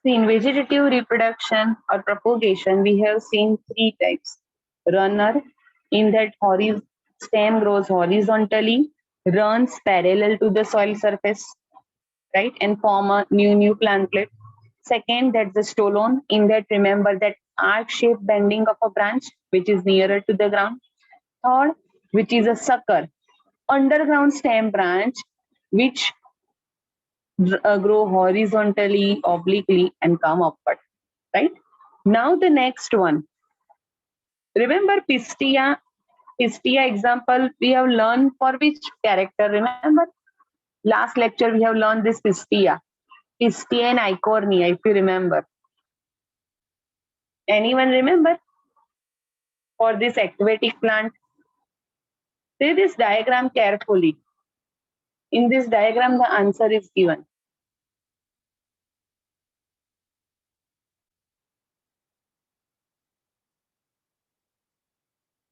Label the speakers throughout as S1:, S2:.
S1: See, in vegetative reproduction or propagation, we have seen three types. Runner, in that stem grows horizontally, runs parallel to the soil surface, right, and form a new plantlet. Second, that's the stolon. In that, remember that arc-shaped bending of a branch, which is nearer to the ground. Third, which is a sucker, underground stem branch, which grow horizontally, obliquely, and come upward. Right. Now the next one. Remember Pistia. Pistia example we have learned for which character? Remember last lecture we have learned this Pistia. Pistia and Eichhornia, if you remember. Anyone remember? For this aquatic plant. See this diagram carefully. In this diagram, the answer is given.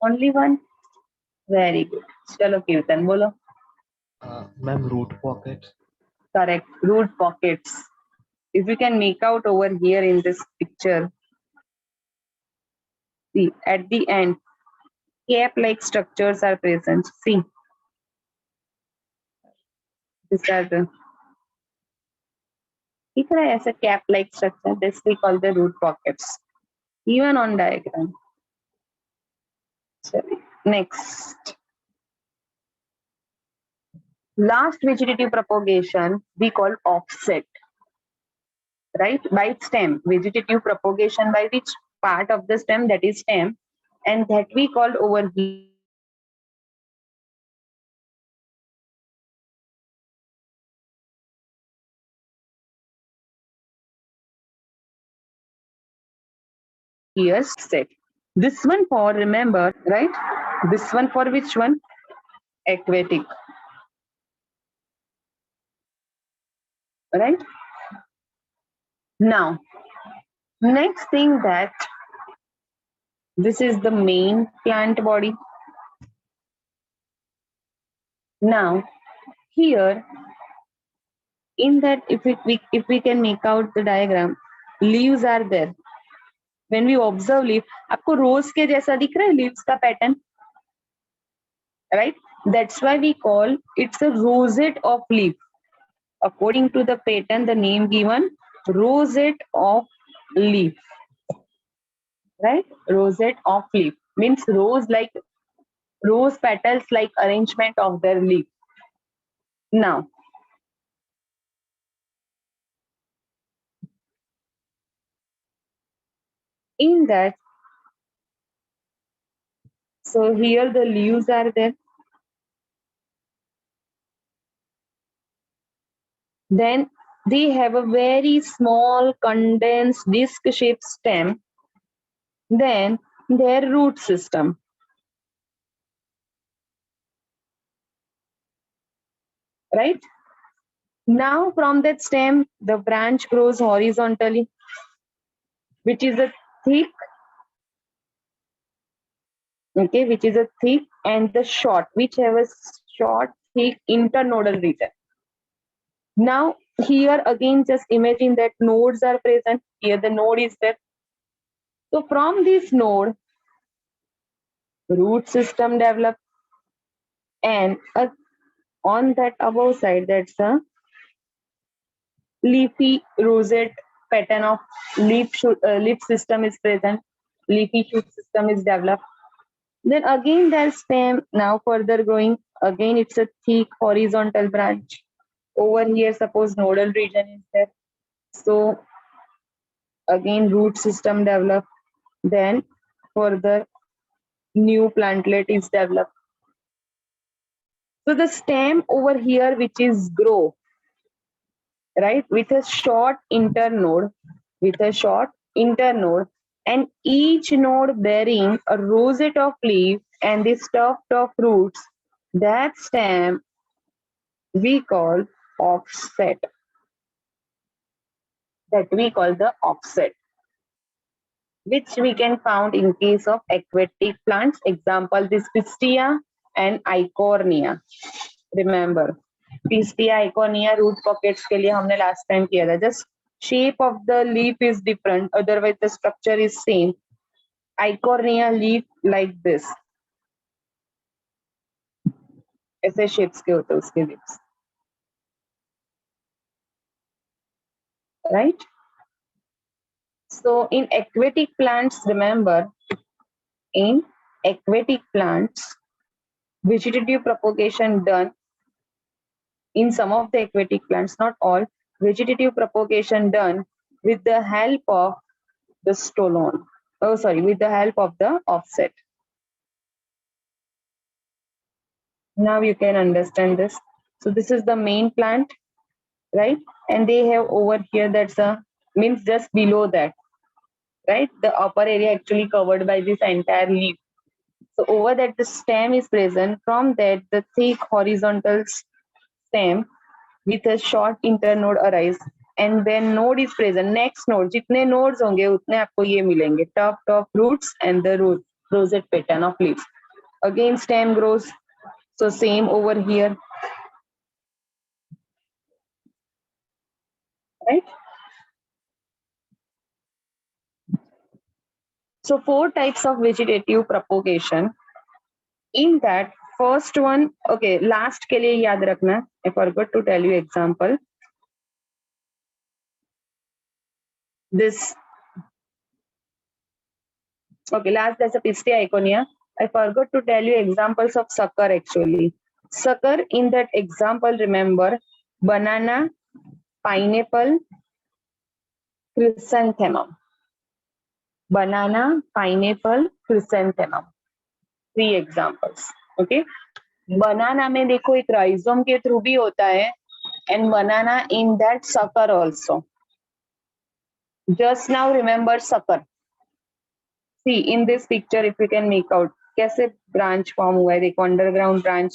S1: Only one? Very good. Chalo Kirtan, bolo.
S2: Ma'am, root pockets.
S1: Correct. Root pockets. If you can make out over here in this picture, see at the end, cap-like structures are present. See, these are the. As a cap-like structure, this we call the root pockets. Even on diagram. Sorry. Next. Last vegetative propagation we call offset. Right, by stem, vegetative propagation by which part of the stem, that is stem, and that we called over here set. This one for, remember, right? This one for which one? Aquatic. Right? Now, next thing that this is the main plant body. Now, here in that, if we can make out the diagram, leaves are there. When we observe leaf, आपको rose के जैसा दिख रहा है leaves का pattern, right? That's why we call it's a rosette of leaf. According to the pattern, the name given, rosette of leaf. Right? Rosette of leaf means rose petals like arrangement of their leaf. Now, in that, so here the leaves are there. Then they have a very small condensed disc-shaped stem. Then their root system. Right? Now from that stem, the branch grows horizontally, which is a thick, okay, which is a thick and the short, which have a short, thick internodal region. Now here again, just imagine that nodes are present. Here the node is there. So from this node, root system develop, and on that above side, that's a leafy rosette pattern of leaf system is present. Leafy shoot system is developed. Then again their stem now further growing. Again it's a thick horizontal branch. Over here, suppose nodal region is there. So again root system developed. Then further new plantlet is developed. So the stem over here, which is grow, right, with a short internode, and each node bearing a rosette of leaf and the tuft of roots, that stem we call offset. That we call the offset, which we can found in case of aquatic plants. Example, this Pistia and Eichhornia. Remember, Pistia, Eichhornia root pockets के लिए हमने last time किया था. Just shape of the leaf is different, otherwise the structure is same. Eichhornia leaf like this, ऐसे shapes के होते हैं उसके leaves, right? So in aquatic plants, remember, in aquatic plants, vegetative propagation done in some of the aquatic plants, not all, vegetative propagation done with the help of the stolon. Oh, sorry, with the help of the offset. Now you can understand this. So this is the main plant, right? And they have over here, that's a means just below that, right? The upper area actually covered by this entire leaf. So over that the stem is present. From that the thick horizontal stem with a short internode arise, and then node is present. Next node, जितने nodes होंगे उतने आपको ये मिलेंगे. Top roots and the root rosette pattern of leaves. Again stem grows. So same over here, right? So 4 types of vegetative propagation. In that first one, okay, last के लिए याद रखना. I forgot to tell you example. This, okay, last there's a Pistia iconia. I forgot to tell you examples of sucker actually. Sucker in that example, remember, banana, pineapple, chrysanthemum. Banana, pineapple, chrysanthemum. 3 examples. Okay. Banana में देखो एक rhizome के through भी होता है, and banana in that sucker also. Just now remember sucker. See in this picture if you can make out कैसे branch form हुआ है, देखो underground branch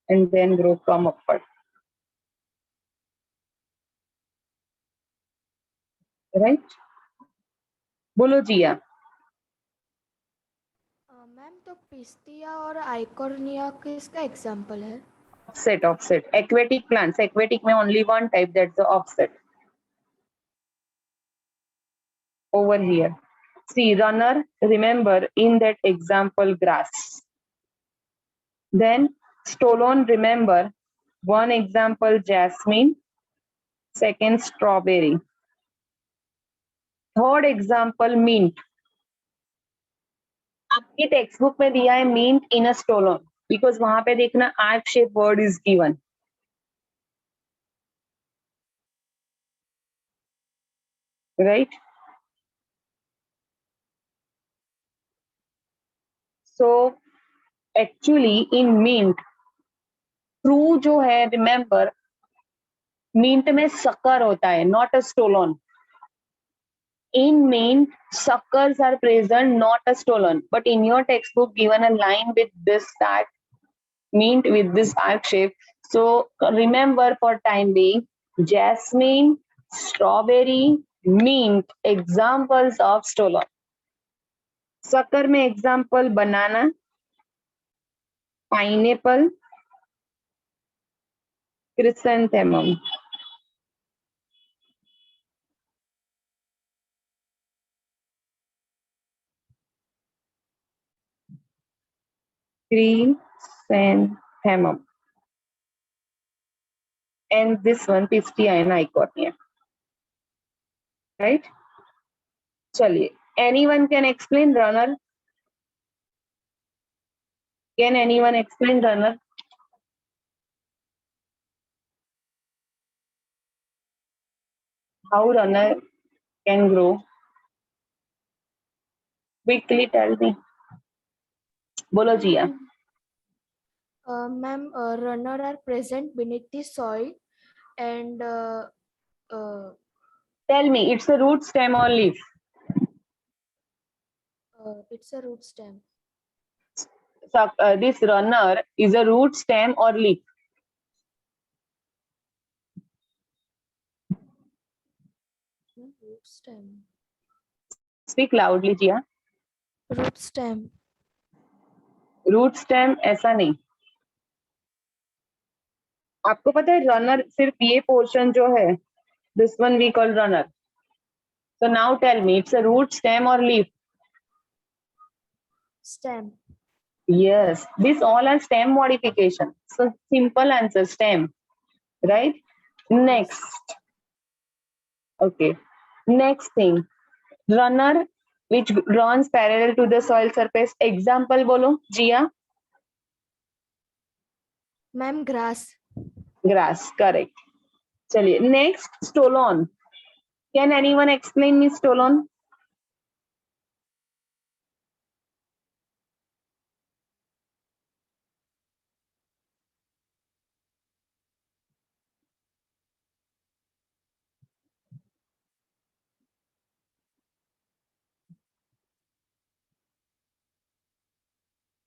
S1: and then grow from upward. Right? बोलो Jiya.
S3: Ma'am तो पिस्तिया और आइकोर्निया किसका example है?
S1: Offset. Aquatic plants. Aquatic में only one type, that's the offset. Over here. See runner, remember in that example grass. Then stolon, remember one example jasmine, second strawberry. Third example mint. आपकी text book में दिया है mint in a stolon because वहां पे देखना arc shape word is given. Right? So actually in mint true जो है remember mint में sucker होता है, not a stolon. In mint suckers are present, not a stolon. But in your textbook given a line with this that mint with this arc shape. So remember for time being jasmine, strawberry, mint examples of stolon. Sucker में example banana, pineapple, chrysanthemum. Chrysanthemum. And this one Pistia and Eichhornia. Right? चलिए. Anyone can explain runner? Can anyone explain runner? How runner can grow? Quickly tell me. बोलो Jiya.
S3: Ma'am runner are present beneath the soil and
S1: Tell me, it's a root, stem or leaf?
S3: it's a root stem.
S1: So, this runner is a root, stem or leaf?
S3: Root stem.
S1: Speak loudly Zia.
S3: Root stem.
S1: Root stem ऐसा नहीं. आपको पता है runner सिर्फ ये portion जो है This one we call runner. So now tell me, it's a root, stem or leaf?
S3: Stem.
S1: Yes, these all are stem modification. So simple answer, stem, right? Next. Okay. Next thing, runner which runs parallel to the soil surface. Example bolo, Jia?
S3: Ma'am, grass.
S1: Grass, correct. Chaliye. Next, stolon. Can anyone explain me stolon?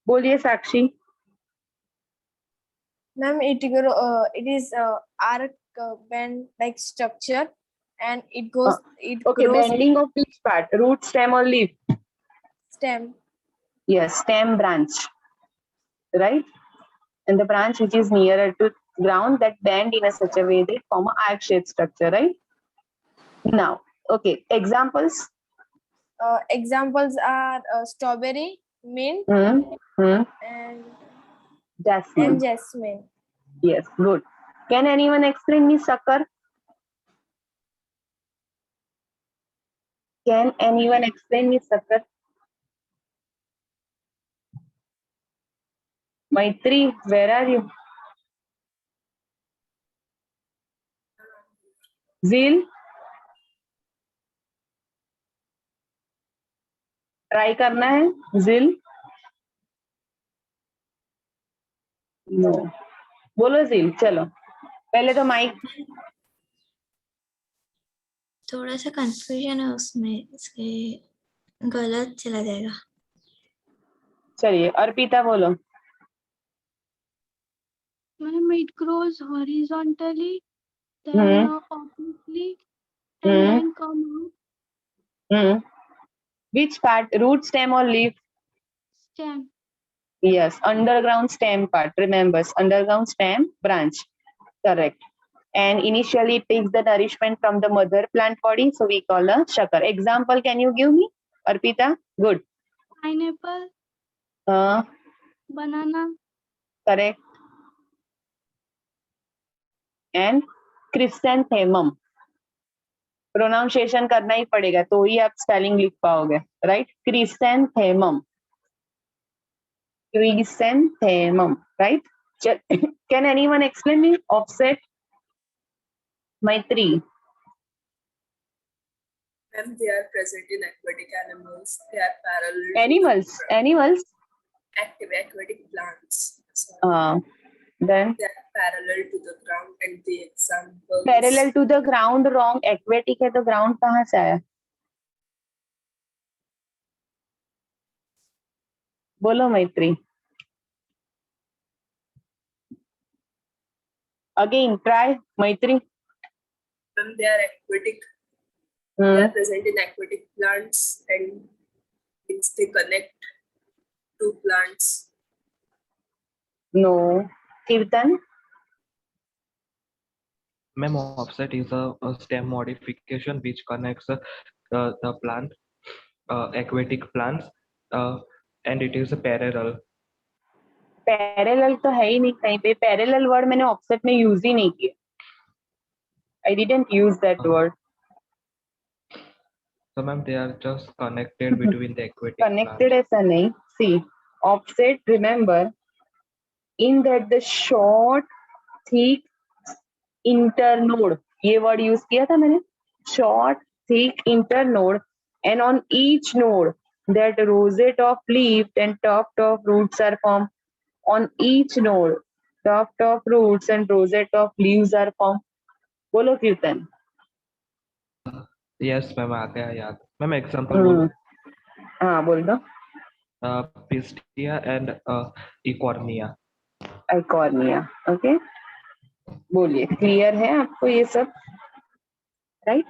S1: बोलिए साक्षी.
S4: Ma'am, it is arc bend like structure, and it
S1: Okay,
S4: grows
S1: bending of which part? Root, stem or leaf?
S4: stem.
S1: Yes, stem branch. Right? And the branch which is nearer to ground that bend in a such a way they form a arc-shaped structure, right? Now, okay, examples.
S4: Examples are strawberry, mint,
S1: And Jasmine.
S4: jasmine.
S1: Yes, good. Can anyone explain me sucker? Can anyone explain me sucker? Maitri, where are you? Zil? Try करना है जिल. No, बोलो जिल. चलो पहले तो mic.
S5: थोड़ा सा कंफ्यूजन है उसमें, इसके गलत चला जाएगा.
S1: चलिए अर्पिता बोलो.
S6: Ma'am, it grows horizontally, then obliquely, and then come out.
S1: Which part? Root, stem or leaf?
S6: Stem.
S1: Yes, underground stem part. Remember, underground stem branch. Correct. And initially it takes the nourishment from the mother plant body, so we call a shakar. Example, can you give me, Arpita? Good.
S6: Pineapple, banana,
S1: Correct. And chrysanthemum. Pronunciation करना ही पड़ेगा तो ही आप spelling लिख पाओगे, right? Chrysanthemum. Chrysanthemum, right? Can anyone explain me offset? Maitri.
S7: When they are present in aquatic animals, they are parallel.
S1: Animals.
S7: Active aquatic plants.
S1: Then
S7: they are parallel to the ground, and the examples.
S1: Parallel to the ground, wrong. Aquatic है तो ground कहाँ से आया? बोलो मैत्री. Again, try Maitri.
S7: When they are aquatic, they are present in aquatic plants, and means they connect to plants.
S1: No. Kirtan.
S2: Ma'am, offset is a stem modification which connects the plant, aquatic plants, and it is a parallel.
S1: Parallel तो है ही नहीं कहीं पे. Parallel word मैंने offset में use ही नहीं किया. I didn't use that word.
S2: So ma'am, they are just connected between the aquatic
S1: Connected
S2: plants.
S1: ऐसा नहीं. See, offset, remember, in that the short, thick, internode, ये word use किया था मैंने. Short, thick, internode, and on each node, that rosette of leaf and tuft of roots are formed. On each node, tuft of roots and rosette of leaves are formed. बोलो कीर्तन.
S2: Yes ma'am, आ गया याद. Ma'am, example बोलो.
S1: हाँ बोल दो.
S2: Pistia and Eichhornia.
S1: Eichhornia. Okay. बोलिए. Clear है आपको ये सब? Right?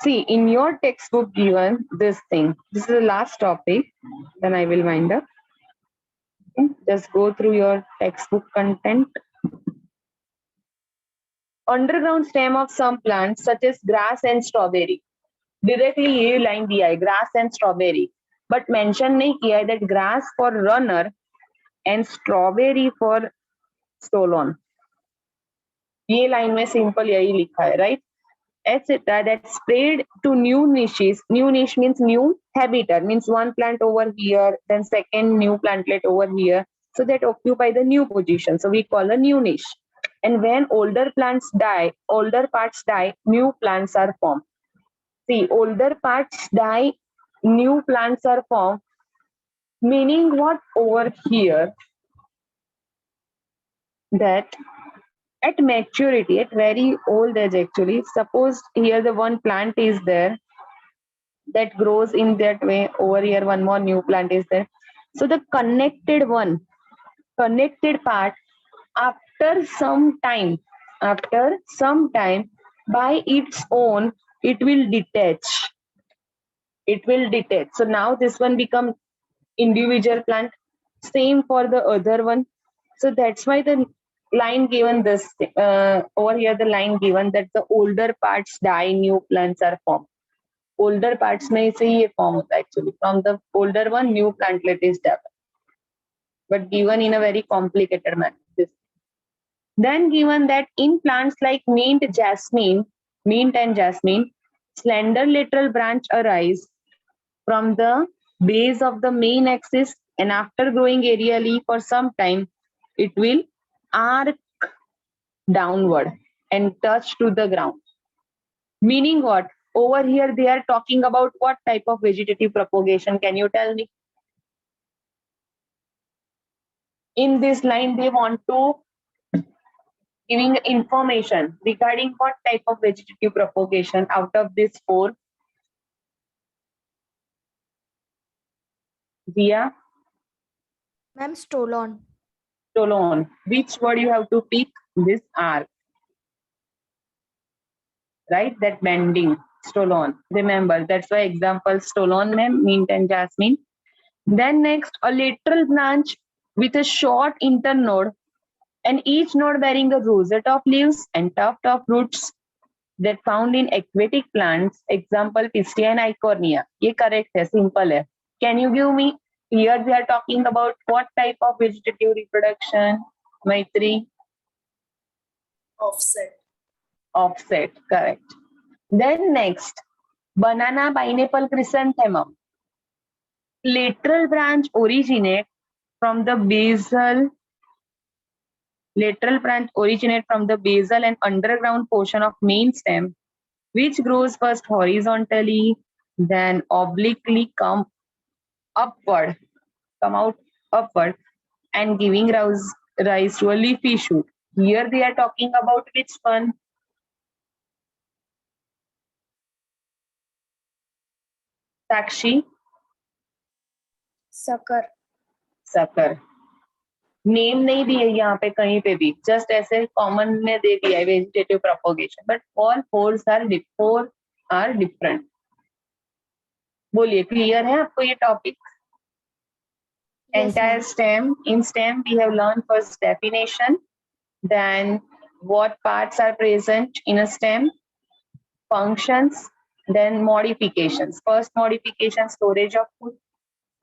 S1: See, in your textbook given this thing. This is the last topic. Then I will wind up. Okay. Just go through your textbook content. underground stem of some plants such as grass and strawberry. Directly ये line दिया है grass and strawberry, but mention नहीं किया है that grass for runner and strawberry for stolon. ये line में simple यही लिखा है, right? Etc. that spread to new niches. New niche means new habitat, means one plant over here, then second new plantlet over here. So that occupy the new position. So we call a new niche. And when older plants die, older parts die, new plants are formed. See, older parts die, new plants are formed. Meaning what over here? That at maturity, at very old age actually, suppose here the one plant is there that grows in that way, over here one more new plant is there. So the connected part, after some time, by its own, it will detach. So now this one become individual plant, same for the other one. So that's why the line given this over here, the line given that the older parts die, new plants are formed. Older parts में से ये form होता है actually. From the older one, new plantlet is developed, but given in a very complicated manner. Then given that in plants like mint and jasmine, slender lateral branch arise from the base of the main axis, and after growing aerially for some time, it will arc downward and touch to the ground. Meaning what? Over here they are talking about what type of vegetative propagation? Can you tell me? In this line they want to giving information regarding what type of vegetative propagation out of these four. Via
S3: Ma'am, stolon.
S1: stolon. Which word you have to pick? This arc. Right? That bending. Stolon. Remember, that's why example stolon में mint and jasmine. Then next, a lateral branch with a short internode, and each node bearing a rosette of leaves and tuft of roots that found in aquatic plants. Example Pistia and Eichhornia. ये correct है, simple है. Can you give me? Here we are talking about what type of vegetative reproduction? Maitri? Offset, correct. Then next, banana pineapple chrysanthemum. Lateral branch originate from the basal. Lateral branch originate from the basal and underground portion of main stem, which grows first horizontally, then obliquely come out upward, and giving rise to a leafy shoot. Here they are talking about which one? Sakshi? Sucker. Name नहीं दिए यहाँ पे कहीं पे भी, just ऐसे common में दे दिया है vegetative propagation, but all four are different. बोलिए, क्लियर है आपको ये topic? Entire stem. In stem we have learned first definition, then what parts are present in a stem, functions, then modifications. First modification, storage of food.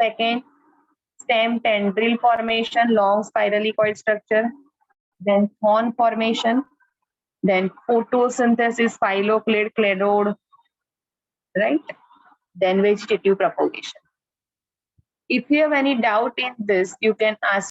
S1: Second, stem tendril formation, long spirally coiled structure. Then thorn formation. Then photosynthesis, phylloclade, cladode, right? Then vegetative propagation. If you have any doubt in this, you can ask